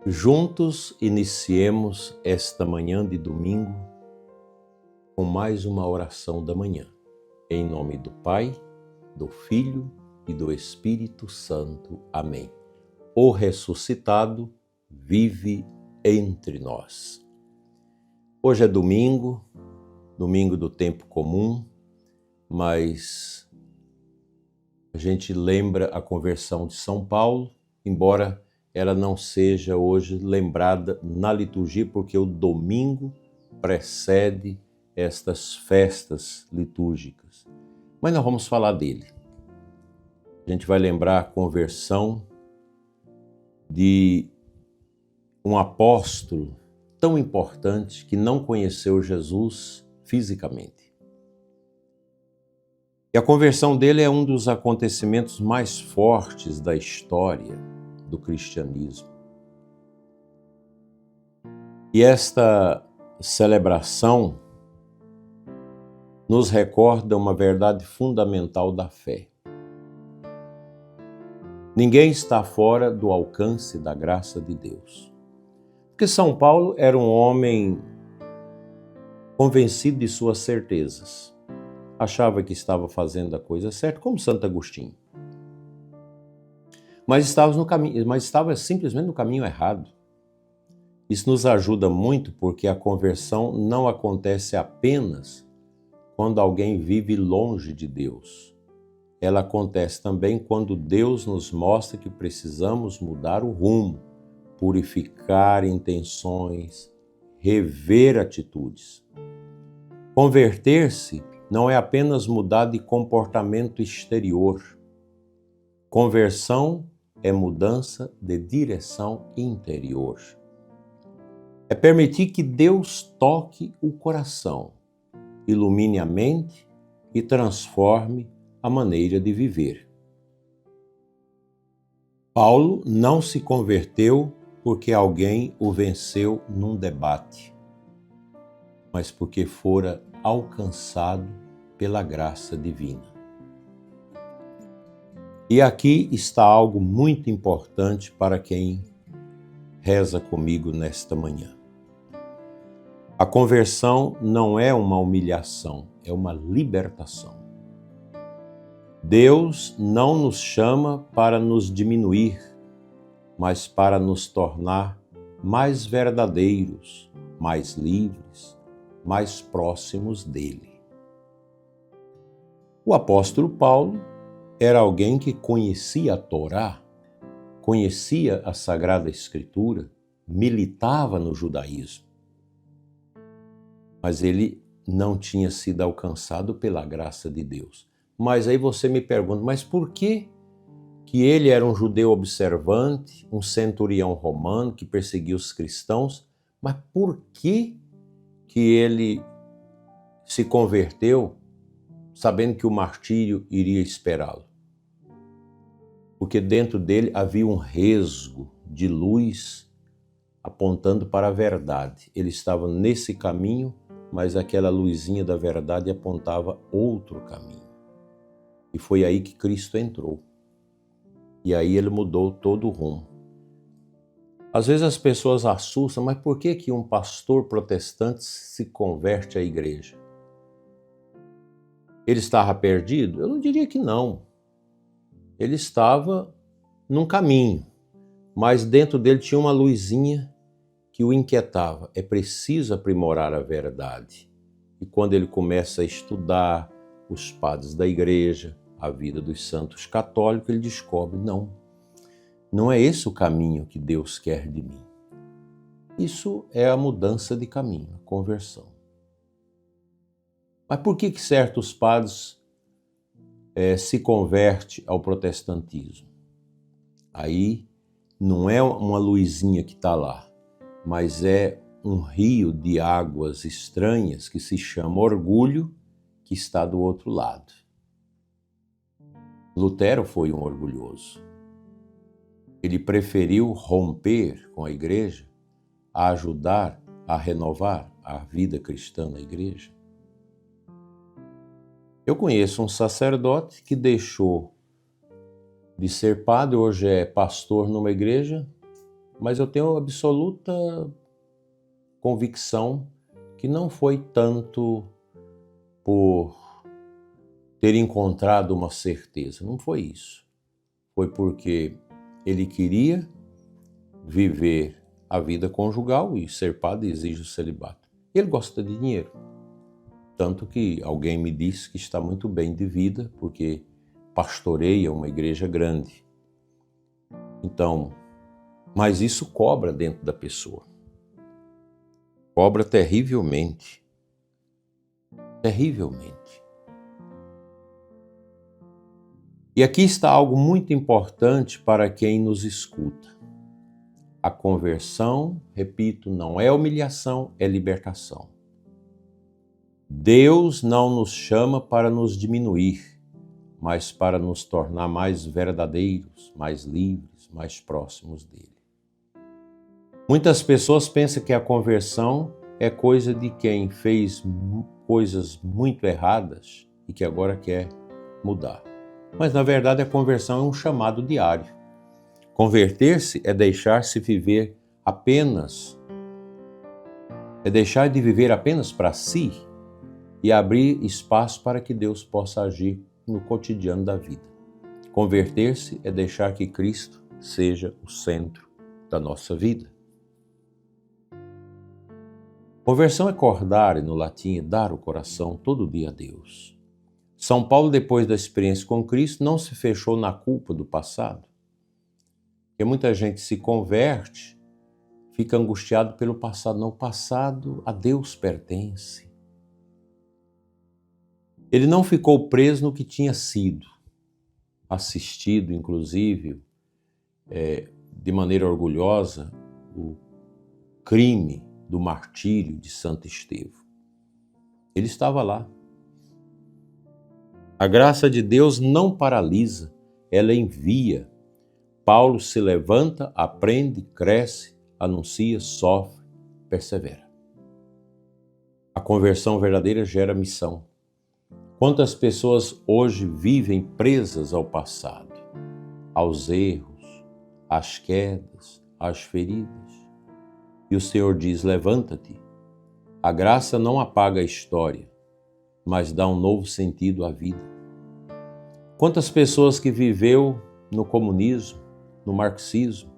Juntos iniciemos esta manhã de domingo com mais uma oração da manhã. Em nome do Pai, do Filho e do Espírito Santo. Amém. O ressuscitado vive entre nós. Hoje é domingo do tempo comum, mas a gente lembra a conversão de São Paulo, embora ela não seja hoje lembrada na liturgia, porque o domingo precede estas festas litúrgicas. Mas nós vamos falar dele. A gente vai lembrar a conversão de um apóstolo tão importante que não conheceu Jesus fisicamente. E a conversão dele é um dos acontecimentos mais fortes da história do cristianismo. E esta celebração nos recorda uma verdade fundamental da fé. Ninguém está fora do alcance da graça de Deus. Porque São Paulo era um homem convencido de suas certezas. Achava que estava fazendo a coisa certa, como Santo Agostinho. Mas estava simplesmente no caminho errado. Isso nos ajuda muito porque a conversão não acontece apenas quando alguém vive longe de Deus. Ela acontece também quando Deus nos mostra que precisamos mudar o rumo, purificar intenções, rever atitudes. Converter-se não é apenas mudar de comportamento exterior. Conversão é mudança de direção interior. É permitir que Deus toque o coração, ilumine a mente e transforme a maneira de viver. Paulo não se converteu porque alguém o venceu num debate, mas porque fora alcançado pela graça divina. E aqui está algo muito importante para quem reza comigo nesta manhã. A conversão não é uma humilhação, é uma libertação. Deus não nos chama para nos diminuir, mas para nos tornar mais verdadeiros, mais livres, mais próximos dele. O apóstolo Paulo era alguém que conhecia a Torá, conhecia a Sagrada Escritura, militava no judaísmo. Mas ele não tinha sido alcançado pela graça de Deus. Mas aí você me pergunta, mas por que ele era um judeu observante, um centurião romano que perseguia os cristãos, mas por que ele se converteu sabendo que o martírio iria esperá-lo? Porque dentro dele havia um resgo de luz apontando para a verdade. Ele estava nesse caminho, mas aquela luzinha da verdade apontava outro caminho. E foi aí que Cristo entrou. E aí ele mudou todo o rumo. Às vezes as pessoas assustam, mas por que um pastor protestante se converte à igreja? Ele estava perdido? Eu não diria que não. Ele estava num caminho, mas dentro dele tinha uma luzinha que o inquietava. É preciso aprimorar a verdade. E quando ele começa a estudar os padres da igreja, a vida dos santos católicos, ele descobre, não é esse o caminho que Deus quer de mim. Isso é a mudança de caminho, a conversão. Mas por que certos padres se convertem ao protestantismo? Aí não é uma luzinha que está lá, mas é um rio de águas estranhas que se chama orgulho, que está do outro lado. Lutero foi um orgulhoso. Ele preferiu romper com a igreja a ajudar a renovar a vida cristã na igreja. Eu conheço um sacerdote que deixou de ser padre, hoje é pastor numa igreja, mas eu tenho absoluta convicção que não foi tanto por ter encontrado uma certeza, não foi isso. Foi porque ele queria viver a vida conjugal e ser padre exige o celibato. Ele gosta de dinheiro, tanto que alguém me disse que está muito bem de vida porque pastoreia uma igreja grande. Então, mas isso cobra dentro da pessoa. Cobra terrivelmente. Terrivelmente. E aqui está algo muito importante para quem nos escuta. A conversão, repito, não é humilhação, é libertação. Deus não nos chama para nos diminuir, mas para nos tornar mais verdadeiros, mais livres, mais próximos dele. Muitas pessoas pensam que a conversão é coisa de quem fez coisas muito erradas e que agora quer mudar. Mas, na verdade, a conversão é um chamado diário. Converter-se é deixar-se viver apenas, é deixar de viver apenas para si e abrir espaço para que Deus possa agir no cotidiano da vida. Converter-se é deixar que Cristo seja o centro da nossa vida. Conversão é cordare, no latim, é dar o coração todo dia a Deus. São Paulo, depois da experiência com Cristo, não se fechou na culpa do passado. Porque muita gente se converte, fica angustiado pelo passado. Não, o passado a Deus pertence. Ele não ficou preso no que tinha sido, assistido, inclusive, de maneira orgulhosa, o crime do martírio de Santo Estevão. Ele estava lá. A graça de Deus não paralisa, ela envia. Paulo se levanta, aprende, cresce, anuncia, sofre, persevera. A conversão verdadeira gera missão. Quantas pessoas hoje vivem presas ao passado, aos erros, às quedas, às feridas? E o Senhor diz: levanta-te. A graça não apaga a história, mas dá um novo sentido à vida. Quantas pessoas que viveu no comunismo, no marxismo,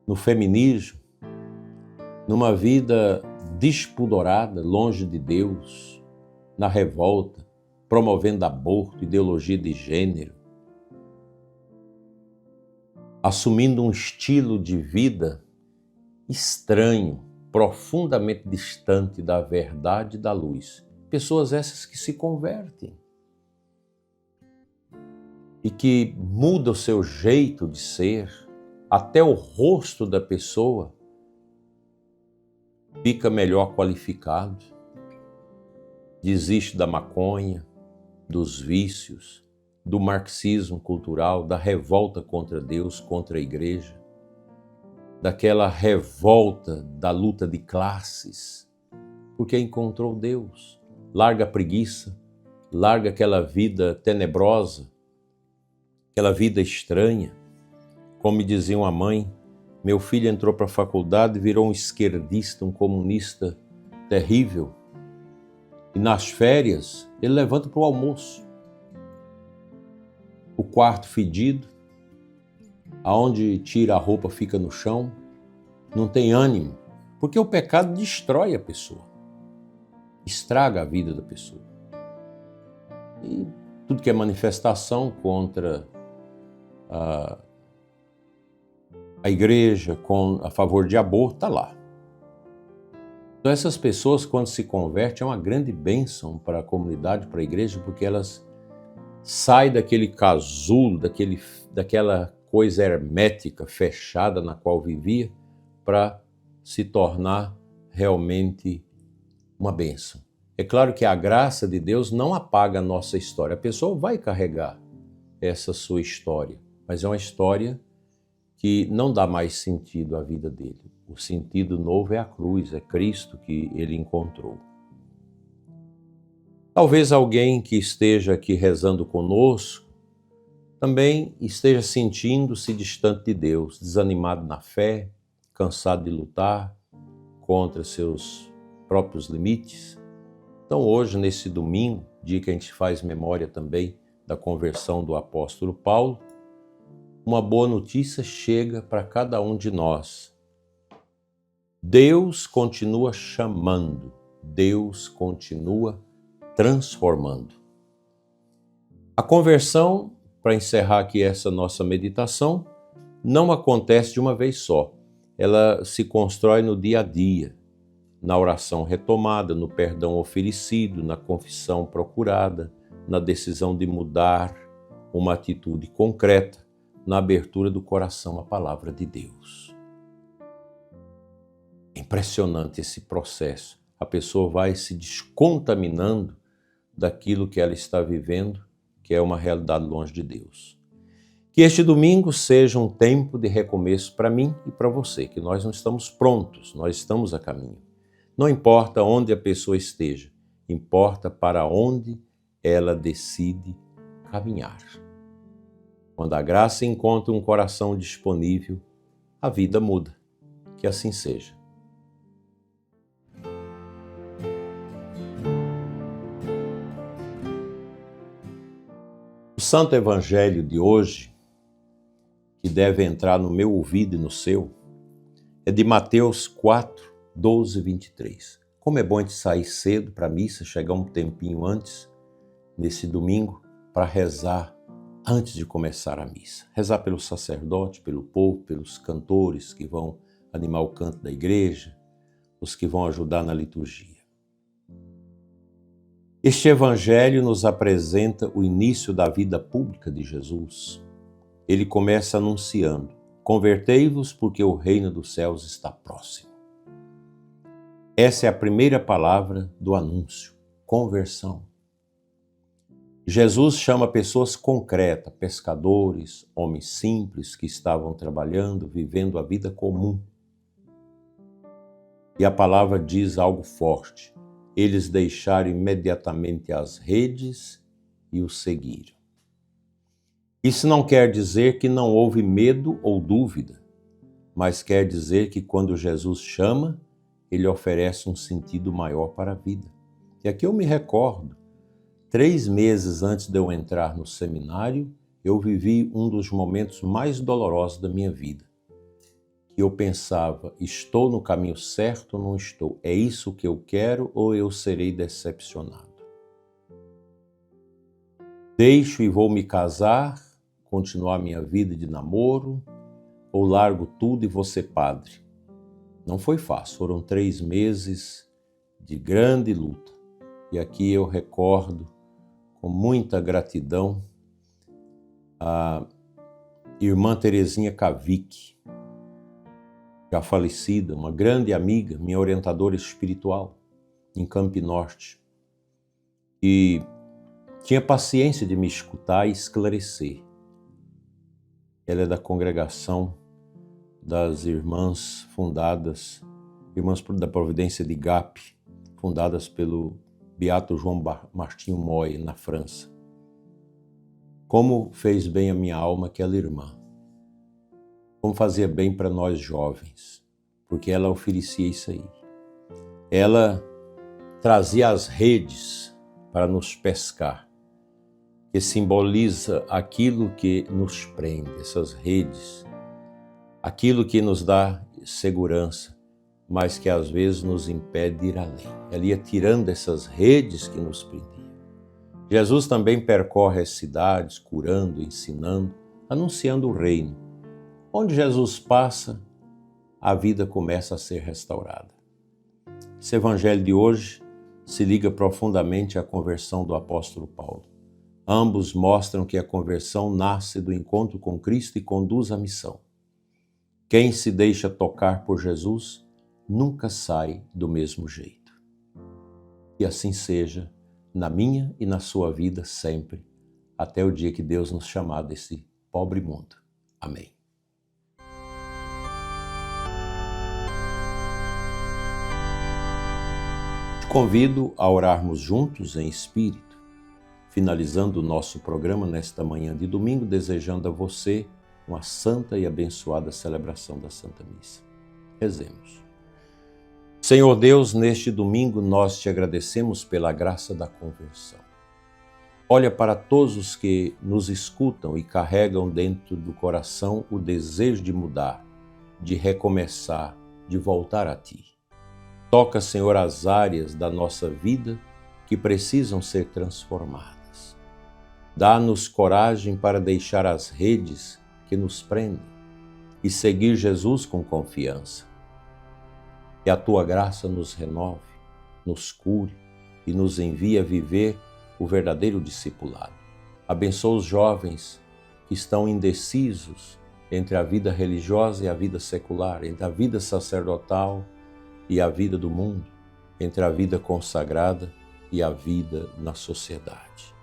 no feminismo, numa vida despudorada, longe de Deus, na revolta, promovendo aborto, ideologia de gênero, assumindo um estilo de vida estranho, profundamente distante da verdade e da luz. Pessoas essas que se convertem e que mudam o seu jeito de ser, até o rosto da pessoa fica melhor qualificado, desiste da maconha, dos vícios, do marxismo cultural, da revolta contra Deus, contra a igreja, daquela revolta da luta de classes, porque encontrou Deus. Larga a preguiça, larga aquela vida tenebrosa, aquela vida estranha. Como me dizia uma mãe, meu filho entrou para a faculdade e virou um esquerdista, um comunista terrível. E nas férias, ele levanta para o almoço. O quarto fedido, aonde tira a roupa fica no chão, não tem ânimo, porque o pecado destrói a pessoa, estraga a vida da pessoa. E tudo que é manifestação contra a igreja, a favor de aborto, está lá. Então essas pessoas, quando se convertem, é uma grande bênção para a comunidade, para a igreja, porque elas saem daquele casulo, daquela coisa hermética, fechada na qual vivia, para se tornar realmente uma bênção. É claro que a graça de Deus não apaga a nossa história. A pessoa vai carregar essa sua história, mas é uma história que não dá mais sentido à vida dele. O sentido novo é a cruz, é Cristo que ele encontrou. Talvez alguém que esteja aqui rezando conosco também esteja sentindo-se distante de Deus, desanimado na fé, cansado de lutar contra seus próprios limites. Então hoje, nesse domingo, dia que a gente faz memória também da conversão do apóstolo Paulo, uma boa notícia chega para cada um de nós. Deus continua chamando, Deus continua transformando. A conversão, para encerrar aqui essa nossa meditação, não acontece de uma vez só. Ela se constrói no dia a dia, na oração retomada, no perdão oferecido, na confissão procurada, na decisão de mudar uma atitude concreta, na abertura do coração à palavra de Deus. É impressionante esse processo. A pessoa vai se descontaminando daquilo que ela está vivendo, que é uma realidade longe de Deus. Que este domingo seja um tempo de recomeço para mim e para você, que nós não estamos prontos, nós estamos a caminho. Não importa onde a pessoa esteja, importa para onde ela decide caminhar. Quando a graça encontra um coração disponível, a vida muda. Que assim seja. O Santo Evangelho de hoje, que deve entrar no meu ouvido e no seu, é de Mateus 4, 12, 23. Como é bom a gente sair cedo para a missa, chegar um tempinho antes, nesse domingo, para rezar antes de começar a missa. Rezar pelo sacerdote, pelo povo, pelos cantores que vão animar o canto da igreja, os que vão ajudar na liturgia. Este evangelho nos apresenta o início da vida pública de Jesus. Ele começa anunciando: convertei-vos porque o reino dos céus está próximo. Essa é a primeira palavra do anúncio, conversão. Jesus chama pessoas concretas, pescadores, homens simples que estavam trabalhando, vivendo a vida comum. E a palavra diz algo forte: eles deixaram imediatamente as redes e o seguiram. Isso não quer dizer que não houve medo ou dúvida, mas quer dizer que quando Jesus chama, ele oferece um sentido maior para a vida. E aqui eu me recordo, 3 meses antes de eu entrar no seminário, eu vivi um dos momentos mais dolorosos da minha vida. Que eu pensava, estou no caminho certo ou não estou? É isso que eu quero ou eu serei decepcionado? Deixo e vou me casar, continuar minha vida de namoro, ou largo tudo e vou ser padre? Não foi fácil, foram 3 meses de grande luta. E aqui eu recordo com muita gratidão a irmã Terezinha Cavicchi, já falecida, uma grande amiga, minha orientadora espiritual em Campo Norte, e tinha paciência de me escutar e esclarecer. Ela é da congregação das irmãs fundadas, Irmãs da Providência de Gap, fundadas pelo Beato João Martinho Moy, na França. Como fez bem a minha alma aquela irmã. Como fazia bem para nós jovens, porque ela oferecia isso aí. Ela trazia as redes para nos pescar, que simboliza aquilo que nos prende, essas redes, aquilo que nos dá segurança, mas que às vezes nos impede de ir além. Ela ia tirando essas redes que nos prendiam. Jesus também percorre as cidades, curando, ensinando, anunciando o reino. Onde Jesus passa, a vida começa a ser restaurada. Esse evangelho de hoje se liga profundamente à conversão do apóstolo Paulo. Ambos mostram que a conversão nasce do encontro com Cristo e conduz à missão. Quem se deixa tocar por Jesus nunca sai do mesmo jeito. E assim seja na minha e na sua vida sempre, até o dia que Deus nos chamar desse pobre mundo. Amém. Te convido a orarmos juntos em espírito. finalizando o nosso programa nesta manhã de domingo, desejando a você uma santa e abençoada celebração da Santa Missa. Rezemos. Senhor Deus, neste domingo nós te agradecemos pela graça da conversão. Olha para todos os que nos escutam e carregam dentro do coração o desejo de mudar, de recomeçar, de voltar a Ti. Toca, Senhor, as áreas da nossa vida que precisam ser transformadas. Dá-nos coragem para deixar as redes que nos prendem e seguir Jesus com confiança. Que a Tua graça nos renove, nos cure e nos envie a viver o verdadeiro discipulado. Abençoa os jovens que estão indecisos entre a vida religiosa e a vida secular, entre a vida sacerdotal e a vida do mundo, entre a vida consagrada e a vida na sociedade.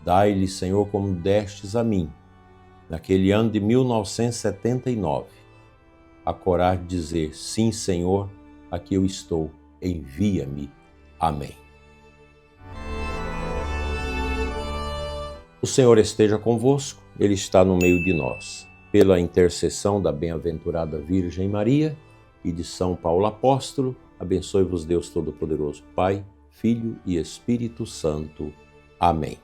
Dai-lhe, Senhor, como destes a mim, naquele ano de 1979, a coragem de dizer: sim, Senhor, aqui eu estou, envia-me. Amém. O Senhor esteja convosco, Ele está no meio de nós. Pela intercessão da bem-aventurada Virgem Maria e de São Paulo Apóstolo, abençoe-vos Deus Todo-Poderoso, Pai, Filho e Espírito Santo. Amém.